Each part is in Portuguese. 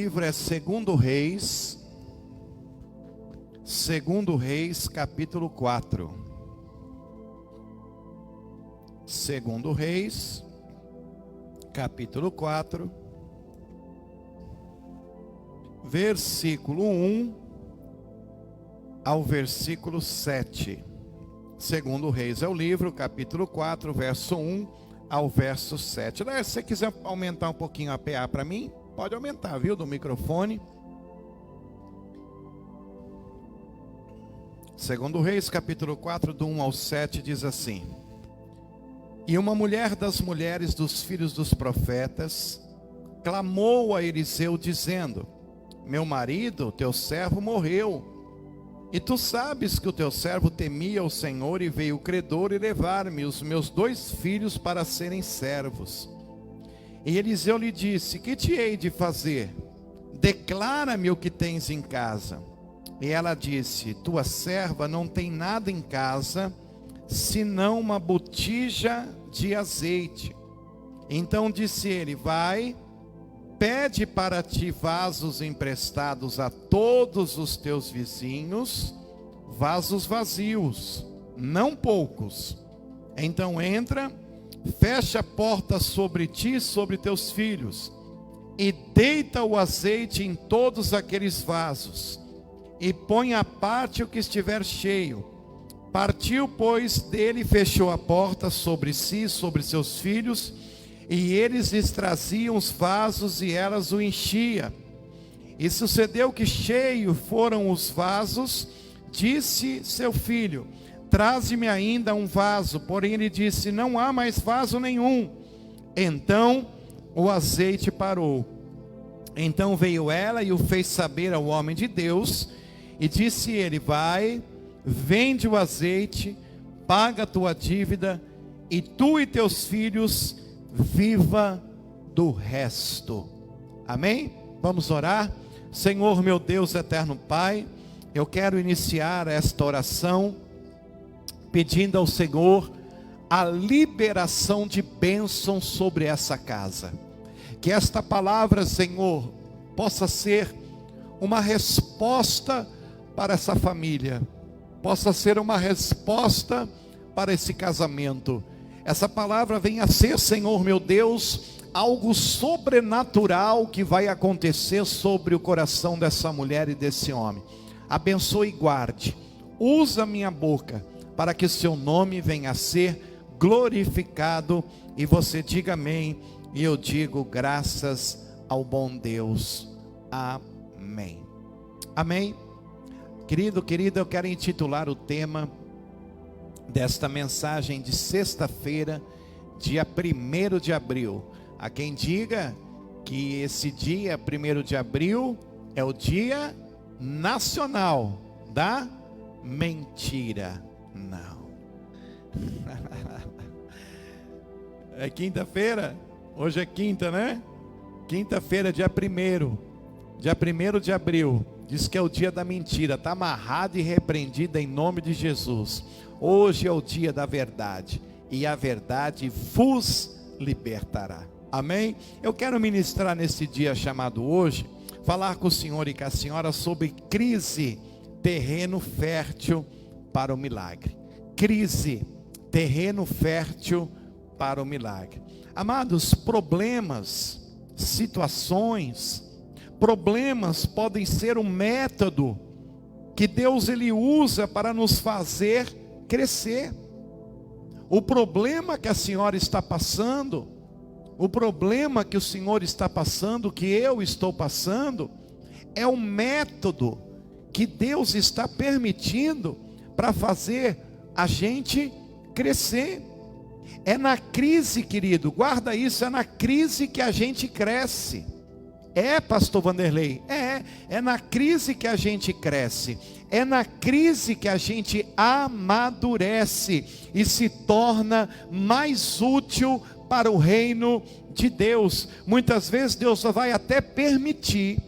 O livro é Segundo Reis, capítulo 4. Segundo Reis, capítulo 4, versículo 1 ao versículo 7. Segundo Reis é o livro, capítulo 4, verso 1 ao verso 7. Se você quiser aumentar um pouquinho a PA para mim, pode aumentar, viu, do microfone. Segundo Reis, capítulo 4, do 1 ao 7, diz assim: E uma mulher das mulheres dos filhos dos profetas clamou a Eliseu, dizendo: Meu marido, teu servo, morreu. E tu sabes que o teu servo temia o Senhor, e veio o credor e levar-me os meus 2 filhos para serem servos. E Eliseu lhe disse: Que te hei de fazer? Declara-me o que tens em casa. E ela disse: Tua serva não tem nada em casa, senão uma botija de azeite. Então disse ele: Vai, pede para ti vasos emprestados a todos os teus vizinhos, vasos vazios, não poucos. Então entra, fecha a porta sobre ti e sobre teus filhos, e deita o azeite em todos aqueles vasos, e põe à parte o que estiver cheio. Partiu, pois, dele e fechou a porta sobre si e sobre seus filhos, e eles lhes traziam os vasos e elas o enchia. E sucedeu que cheio foram os vasos, disse seu filho: Traze-me ainda um vaso. Porém ele disse: Não há mais vaso nenhum. Então o azeite parou. Então veio ela e o fez saber ao homem de Deus, e disse ele: Vai, vende o azeite, paga a tua dívida, e tu e teus filhos viva do resto. Amém? Vamos orar. Senhor, meu Deus, eterno Pai, eu quero iniciar esta oração pedindo ao Senhor a liberação de bênção sobre essa casa. Que esta palavra, Senhor, possa ser uma resposta para essa família, possa ser uma resposta para esse casamento. Essa palavra venha a ser, Senhor meu Deus, algo sobrenatural que vai acontecer sobre o coração dessa mulher e desse homem. Abençoe e guarde, usa minha boca, para que o seu nome venha a ser glorificado, e você diga amém, e eu digo graças ao bom Deus, amém. Amém. Querido, querida, eu quero intitular o tema desta mensagem de sexta-feira, dia 1º de abril. Há quem diga que esse dia 1º de abril é o dia nacional da mentira. Não. É quinta-feira? Hoje é quinta, né? Quinta-feira, dia 1º. Dia 1º de abril. Diz que é o dia da mentira. Está amarrado e repreendido em nome de Jesus. Hoje é o dia da verdade, e a verdade vos libertará. Amém? Eu quero ministrar nesse dia chamado hoje, falar com o senhor e com a senhora sobre crise, terreno fértil para o milagre. Crise, terreno fértil para o milagre. Amados, problemas, situações, problemas podem ser um método que Deus ele usa para nos fazer crescer. O problema que a senhora está passando, o problema que o senhor está passando, que eu estou passando, é um método que Deus está permitindo para fazer a gente crescer. É na crise, querido, guarda isso, é na crise que a gente cresce. É, pastor Vanderlei, é na crise que a gente cresce, é na crise que a gente amadurece e se torna mais útil para o reino de Deus. Muitas vezes Deus vai até permitir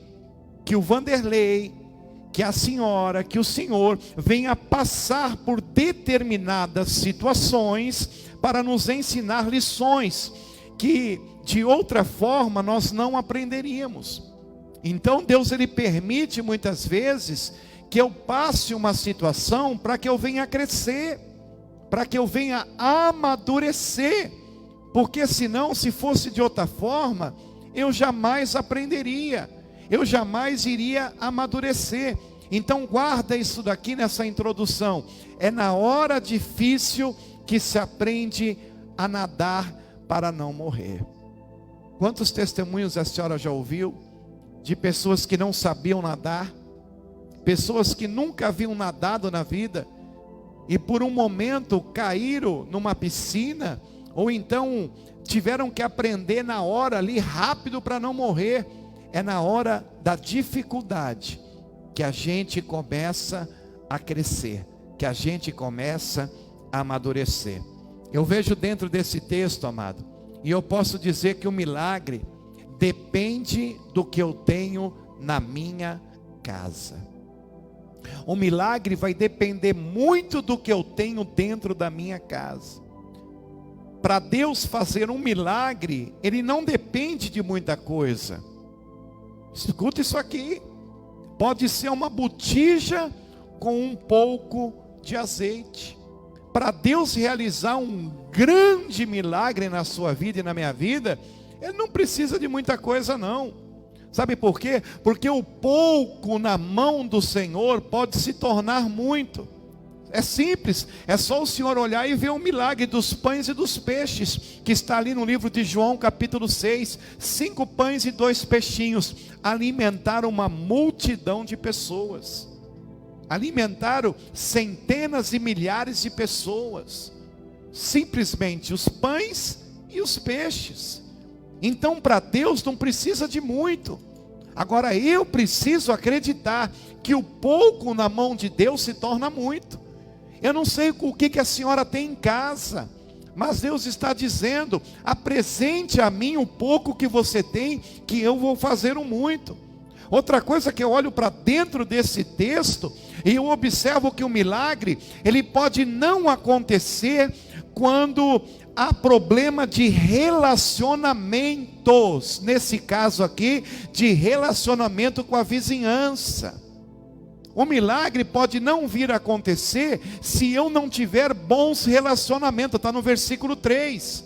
que o Vanderlei, que a senhora, que o senhor venha passar por determinadas situações para nos ensinar lições que de outra forma nós não aprenderíamos. Então Deus ele permite muitas vezes que eu passe uma situação para que eu venha crescer, para que eu venha amadurecer, porque senão, se fosse de outra forma, eu jamais aprenderia, eu jamais iria amadurecer. Então guarda isso daqui nessa introdução, é na hora difícil que se aprende a nadar para não morrer. Quantos testemunhos a senhora já ouviu de pessoas que não sabiam nadar, pessoas que nunca haviam nadado na vida e por um momento caíram numa piscina, ou então tiveram que aprender na hora ali rápido para não morrer. É na hora da dificuldade que a gente começa a crescer, que a gente começa a amadurecer. Eu vejo dentro desse texto, amado, e eu posso dizer que o milagre depende do que eu tenho na minha casa. O milagre vai depender muito do que eu tenho dentro da minha casa. Para Deus fazer um milagre, Ele não depende de muita coisa. Escuta isso aqui. Pode ser uma botija com um pouco de azeite. Para Deus realizar um grande milagre na sua vida e na minha vida, Ele não precisa de muita coisa não. Sabe por quê? Porque o pouco na mão do Senhor pode se tornar muito. É simples, é só o Senhor olhar e ver o milagre dos pães e dos peixes, que está ali no livro de João capítulo 6, 5 pães e 2 peixinhos, alimentaram uma multidão de pessoas, alimentaram centenas e milhares de pessoas, simplesmente os pães e os peixes. Então para Deus não precisa de muito. Agora eu preciso acreditar que o pouco na mão de Deus se torna muito. Eu não sei o que a senhora tem em casa, mas Deus está dizendo: apresente a mim o pouco que você tem, que eu vou fazer o muito. Outra coisa que eu olho para dentro desse texto, e eu observo que o milagre, ele pode não acontecer quando há problema de relacionamentos, nesse caso aqui, de relacionamento com a vizinhança. O milagre pode não vir a acontecer se eu não tiver bons relacionamentos. Está no versículo 3.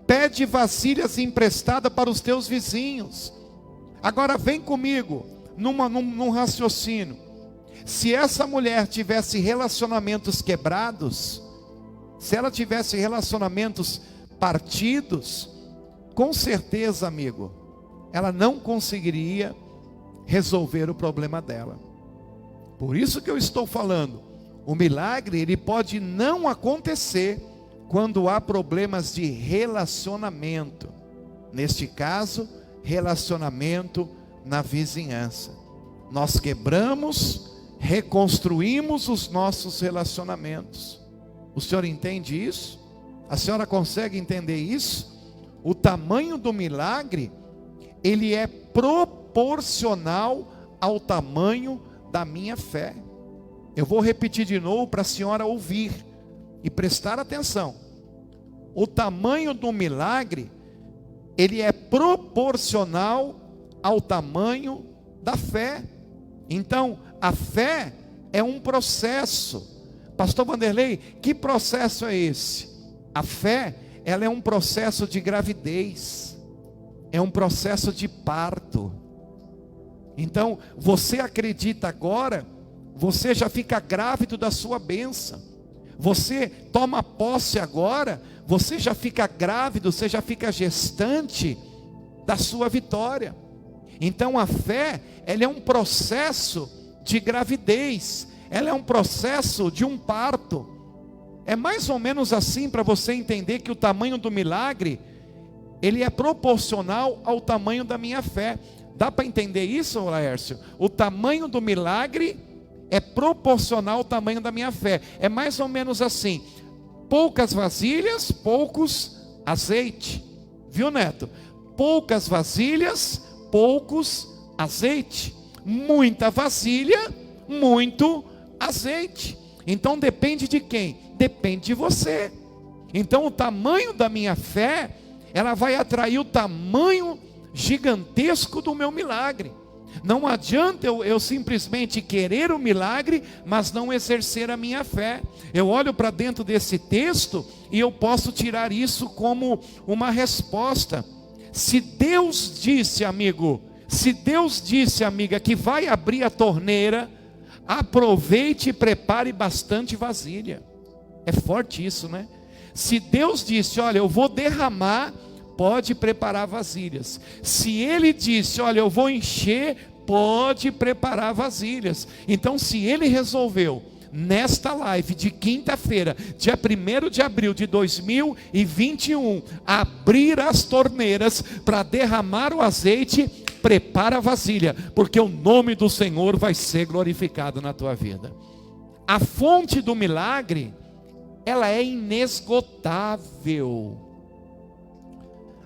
Pede vasilhas emprestadas para os teus vizinhos. Agora vem comigo num raciocínio. Se essa mulher tivesse relacionamentos quebrados, se ela tivesse relacionamentos partidos, com certeza, amigo, ela não conseguiria resolver o problema dela. Por isso que eu estou falando, o milagre ele pode não acontecer quando há problemas de relacionamento. Neste caso, relacionamento na vizinhança. Nós quebramos, reconstruímos os nossos relacionamentos. O senhor entende isso? A senhora consegue entender isso? O tamanho do milagre, ele é proporcional ao tamanho da minha fé. Eu vou repetir de novo para a senhora ouvir e prestar atenção. O tamanho do milagre, ele é proporcional ao tamanho da fé. Então, a fé é um processo. Pastor Vanderlei, que processo é esse? A fé, ela é um processo de gravidez, é um processo de parto. Então, você acredita agora, você já fica grávido da sua bênção. Você toma posse agora, você já fica grávido, você já fica gestante da sua vitória. Então a fé, ela é um processo de gravidez, ela é um processo de um parto. É mais ou menos assim para você entender que o tamanho do milagre, ele é proporcional ao tamanho da minha fé. Dá para entender isso, Laércio? O tamanho do milagre é proporcional ao tamanho da minha fé. É mais ou menos assim: poucas vasilhas, poucos azeite. Viu, Neto? Poucas vasilhas, poucos azeite. Muita vasilha, muito azeite. Então depende de quem? Depende de você. Então o tamanho da minha fé, ela vai atrair o tamanho gigantesco do meu milagre. Não adianta eu simplesmente querer o milagre, mas não exercer a minha fé. Eu olho para dentro desse texto e eu posso tirar isso como uma resposta. Se Deus disse, amigo, se Deus disse, amiga, que vai abrir a torneira, aproveite e prepare bastante vasilha. É forte isso, né? Se Deus disse, olha, eu vou derramar, pode preparar vasilhas. Se Ele disse, olha, eu vou encher, pode preparar vasilhas. Então, se Ele resolveu, nesta live de quinta-feira, dia 1º de abril de 2021, abrir as torneiras para derramar o azeite, prepara a vasilha, porque o nome do Senhor vai ser glorificado na tua vida. A fonte do milagre, ela é inesgotável.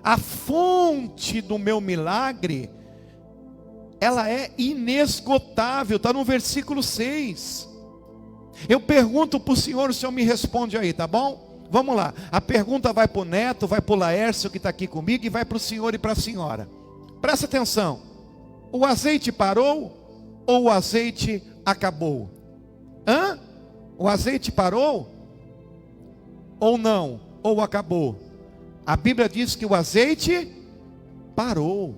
A fonte do meu milagre, ela é inesgotável. Está no versículo 6. Eu pergunto para o senhor me responde aí, tá bom? Vamos lá, a pergunta vai para o Neto, vai para o Laércio que está aqui comigo, e vai para o senhor e para a senhora. Presta atenção, o azeite parou ou o azeite acabou? O azeite parou ou não? Ou acabou? A Bíblia diz que o azeite parou.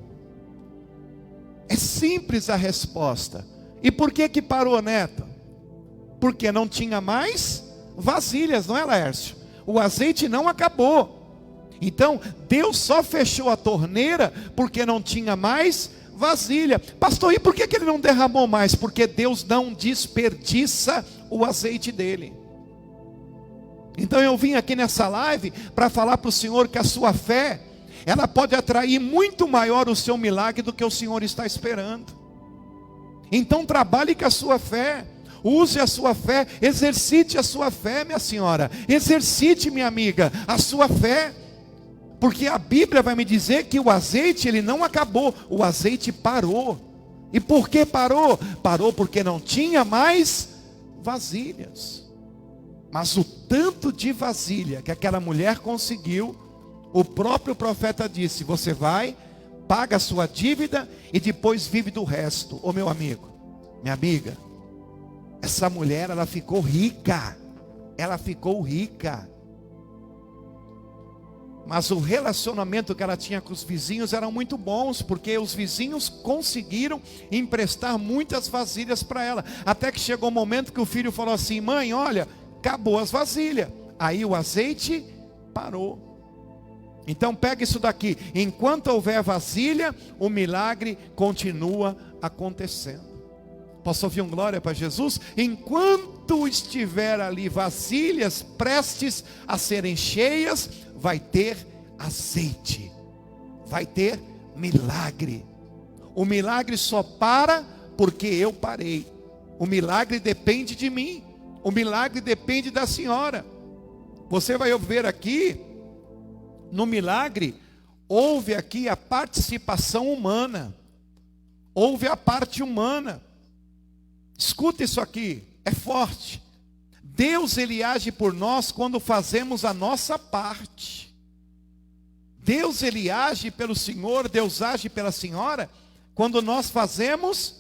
É simples a resposta. E por que parou, Neto? Porque não tinha mais vasilhas, não é, Laércio? O azeite não acabou. Então, Deus só fechou a torneira porque não tinha mais vasilha. Pastor, e por que Ele não derramou mais? Porque Deus não desperdiça o azeite dele. Então eu vim aqui nessa live para falar para o Senhor que a sua fé, ela pode atrair muito maior o seu milagre do que o Senhor está esperando. Então trabalhe com a sua fé, use a sua fé, exercite a sua fé, minha senhora, exercite, minha amiga, a sua fé, porque a Bíblia vai me dizer que o azeite, ele não acabou, o azeite parou. E por que parou? Parou porque não tinha mais vasilhas. Mas o tanto de vasilha que aquela mulher conseguiu, o próprio profeta disse, você vai, paga a sua dívida e depois vive do resto. Ô meu amigo, minha amiga, essa mulher, ela ficou rica. Ela ficou rica. Mas o relacionamento que ela tinha com os vizinhos eram muito bons, porque os vizinhos conseguiram emprestar muitas vasilhas para ela. Até que chegou o momento que o filho falou assim, mãe, olha, acabou as vasilhas. Aí o azeite parou. Então pega isso daqui. Enquanto houver vasilha, o milagre continua acontecendo. Posso ouvir um glória para Jesus? Enquanto estiver ali vasilhas prestes a serem cheias, vai ter azeite. Vai ter milagre. O milagre só para porque eu parei. O milagre depende de mim. O milagre depende da senhora. Você vai ver aqui, no milagre, houve aqui a participação humana. Houve a parte humana. Escuta isso aqui, é forte. Deus, Ele age por nós quando fazemos a nossa parte. Deus, Ele age pelo Senhor, Deus age pela senhora, quando nós fazemos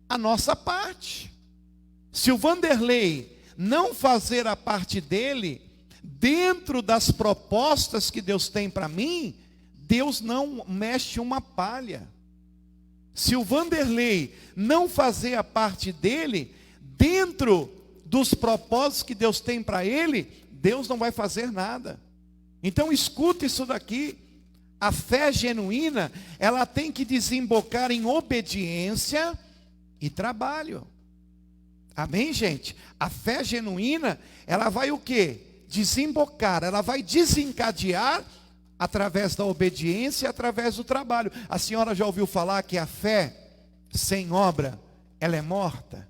a nossa parte. Se o Vanderlei não fazer a parte dele, dentro das propostas que Deus tem para mim, Deus não mexe uma palha. Se o Vanderlei não fazer a parte dele, dentro dos propósitos que Deus tem para ele, Deus não vai fazer nada. Então escuta isso daqui. A fé genuína, ela tem que desembocar em obediência e trabalho. Amém, gente? A fé genuína, ela vai o quê? Desembocar, ela vai desencadear através da obediência e através do trabalho. A senhora já ouviu falar que a fé sem obra, ela é morta?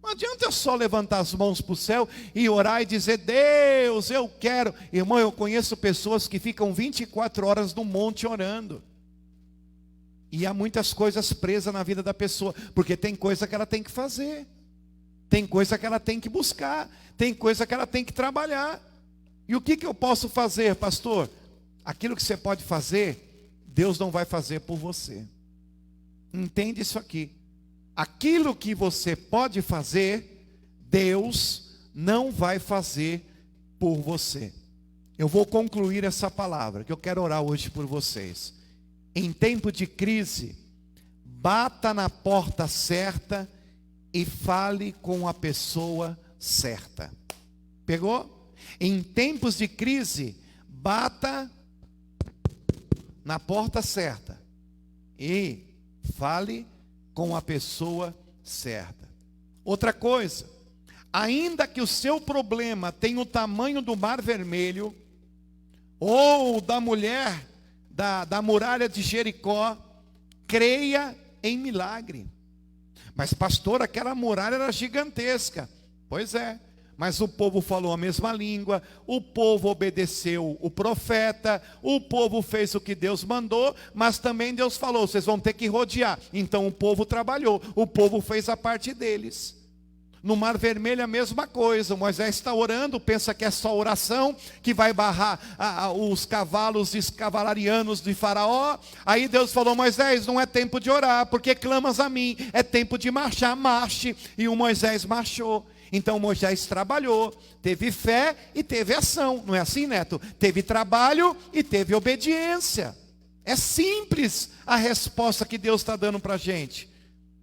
Não adianta eu só levantar as mãos para o céu e orar e dizer, Deus, eu quero. Irmão, eu conheço pessoas que ficam 24 horas no monte orando. E há muitas coisas presas na vida da pessoa, porque tem coisa que ela tem que fazer. Tem coisa que ela tem que buscar, tem coisa que ela tem que trabalhar. E o que eu posso fazer, pastor? Aquilo que você pode fazer, Deus não vai fazer por você. Entende isso aqui? aquilo que você pode fazer, Deus não vai fazer por você. Eu vou concluir essa palavra, que eu quero orar hoje por vocês. Em tempo de crise, bata na porta certa e fale com a pessoa certa. Pegou? Em tempos de crise, bata na porta certa e fale com a pessoa certa. Outra coisa, ainda que o seu problema tenha o tamanho do Mar Vermelho, ou da mulher da muralha de Jericó, creia em milagre. Mas pastor, aquela muralha era gigantesca. Pois é, mas o povo falou a mesma língua, o povo obedeceu o profeta, o povo fez o que Deus mandou, mas também Deus falou, vocês vão ter que rodear. Então o povo trabalhou, o povo fez a parte deles. No Mar Vermelho a mesma coisa, Moisés está orando, pensa que é só oração, que vai barrar os cavalos escavalarianos de Faraó. Aí Deus falou, Moisés, não é tempo de orar, porque clamas a mim, é tempo de marchar, marche. E o Moisés marchou. Então Moisés trabalhou, teve fé e teve ação, não é assim, Neto? Teve trabalho e teve obediência. É simples a resposta que Deus está dando para a gente.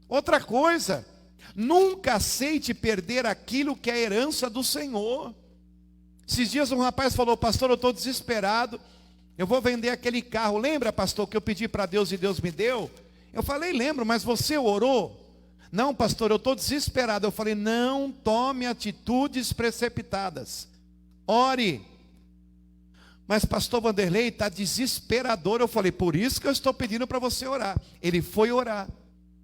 Outra coisa, nunca aceite perder aquilo que é a herança do Senhor. Esses dias um rapaz falou, pastor, eu estou desesperado, eu vou vender aquele carro. Lembra, pastor, que eu pedi para Deus e Deus me deu? Eu falei, lembro, mas você orou? Não, pastor, eu estou desesperado. Eu falei, não tome atitudes precipitadas, ore. Mas pastor Vanderlei, está desesperador. Eu falei, por isso que eu estou pedindo para você orar. Ele foi orar.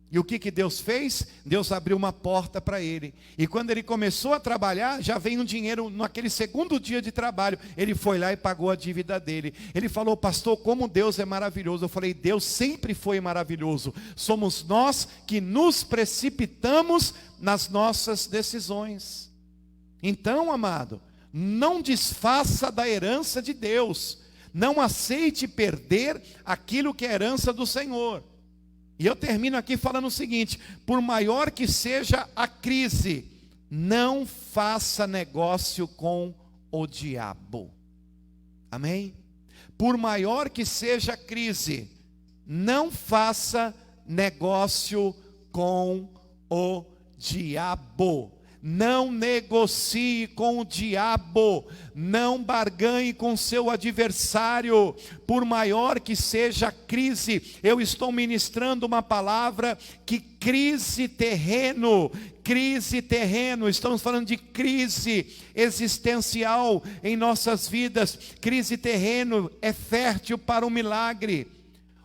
E o que Deus fez? Deus abriu uma porta para ele. E quando ele começou a trabalhar, já veio um dinheiro naquele segundo dia de trabalho. Ele foi lá e pagou a dívida dele. Ele falou, pastor, como Deus é maravilhoso. Eu falei, Deus sempre foi maravilhoso. Somos nós que nos precipitamos nas nossas decisões. Então, amado, não desfaça da herança de Deus. Não aceite perder aquilo que é herança do Senhor. E eu termino aqui falando o seguinte, por maior que seja a crise, não faça negócio com o diabo. Amém? Por maior que seja a crise, não faça negócio com o diabo. Não negocie com o diabo, não barganhe com seu adversário, por maior que seja a crise. Eu estou ministrando uma palavra que crise terreno, estamos falando de crise existencial em nossas vidas. Crise terreno é fértil para o milagre.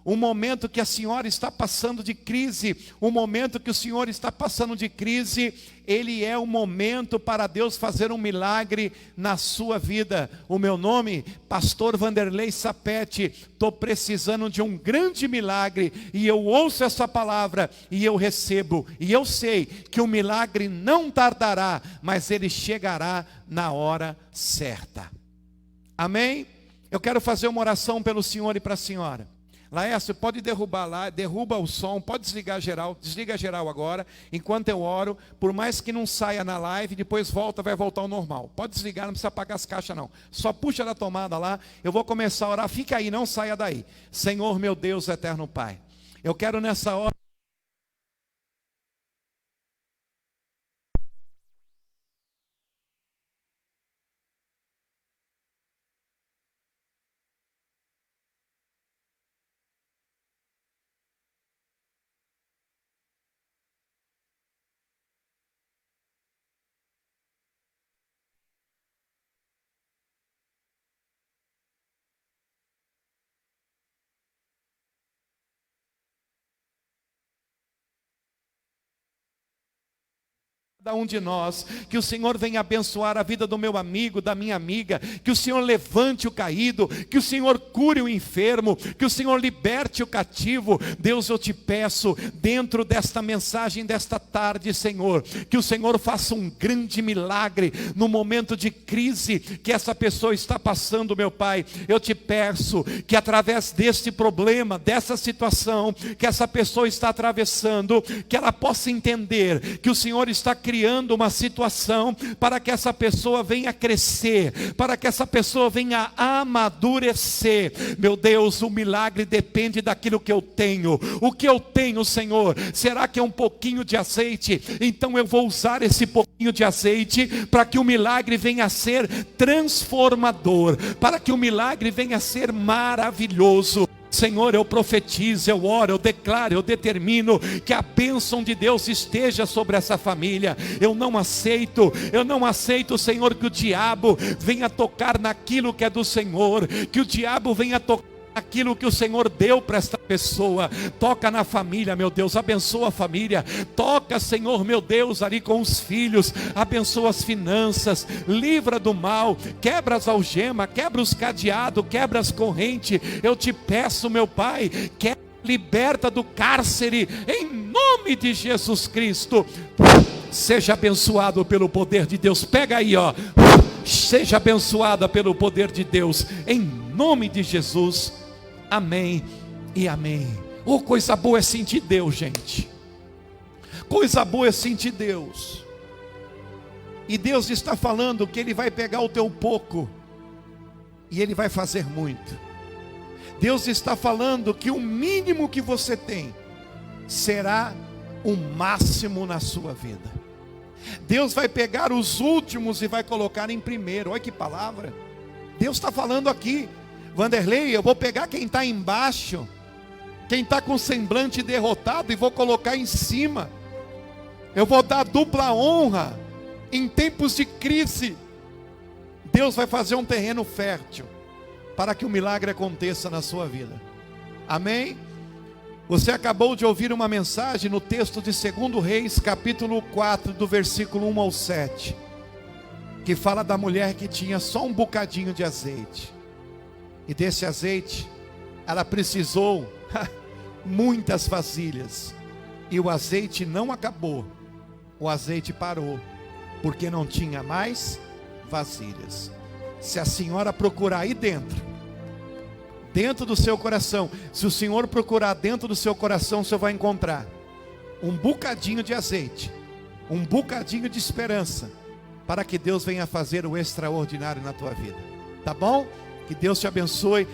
O momento que a senhora está passando de crise, o momento que o senhor está passando de crise, ele é o momento para Deus fazer um milagre na sua vida. O meu nome, pastor Vanderlei Sapete, estou precisando de um grande milagre, e eu ouço essa palavra, e eu recebo, e eu sei que o milagre não tardará, mas ele chegará na hora certa. Amém? Eu quero fazer uma oração pelo senhor e para a senhora. Laércio, pode derrubar lá, derruba o som, pode desligar geral, desliga geral agora, enquanto eu oro, por mais que não saia na live, depois volta, vai voltar ao normal. Pode desligar, não precisa apagar as caixas não, só puxa da tomada lá, eu vou começar a orar, fica aí, não saia daí. Senhor meu Deus, eterno Pai, eu quero nessa hora cada um de nós, que o Senhor venha abençoar a vida do meu amigo, da minha amiga, que o Senhor levante o caído, que o Senhor cure o enfermo, que o Senhor liberte o cativo. Deus, eu te peço, dentro desta mensagem desta tarde, Senhor, que o Senhor faça um grande milagre no momento de crise que essa pessoa está passando, meu Pai. Eu te peço que através deste problema, dessa situação que essa pessoa está atravessando, que ela possa entender que o Senhor está criando uma situação para que essa pessoa venha crescer, para que essa pessoa venha amadurecer. Meu Deus, o milagre depende daquilo que eu tenho. O que eu tenho, Senhor, será que é um pouquinho de azeite? Então eu vou usar esse pouquinho de azeite para que o milagre venha a ser transformador, para que o milagre venha a ser maravilhoso. Senhor, eu profetizo, eu oro, eu declaro, eu determino que a bênção de Deus esteja sobre essa família. Eu não aceito, Senhor, que o diabo venha tocar naquilo que é do Senhor, que o diabo venha tocar aquilo que o Senhor deu para esta pessoa. Toca na família, meu Deus, abençoa a família. Toca, Senhor, meu Deus, ali com os filhos, abençoa as finanças, livra do mal, quebra as algemas, quebra os cadeados, quebra as correntes. Eu te peço, meu Pai, liberta do cárcere, em nome de Jesus Cristo. Seja abençoado pelo poder de Deus. Pega aí, ó. Seja abençoada pelo poder de Deus, em nome de Jesus. Amém e amém. Oh, coisa boa é sentir Deus, gente. Coisa boa é sentir Deus. E Deus está falando que Ele vai pegar o teu pouco e Ele vai fazer muito. Deus está falando que o mínimo que você tem será o máximo na sua vida. Deus vai pegar os últimos e vai colocar em primeiro. Olha que palavra. Deus está falando aqui: Vanderlei, eu vou pegar quem está embaixo, quem está com semblante derrotado, e vou colocar em cima. Eu vou dar dupla honra. Em tempos de crise, Deus vai fazer um terreno fértil para que o milagre aconteça na sua vida. Amém? Você acabou de ouvir uma mensagem no texto de 2 Reis, capítulo 4, do versículo 1 ao 7, que fala da mulher que tinha só um bocadinho de azeite. E desse azeite, ela precisou muitas vasilhas. E o azeite não acabou. O azeite parou, porque não tinha mais vasilhas. Se a senhora procurar aí dentro do seu coração, se o Senhor procurar dentro do seu coração, você vai encontrar um bocadinho de azeite, um bocadinho de esperança, para que Deus venha fazer o extraordinário na tua vida. Tá bom? Que Deus te abençoe.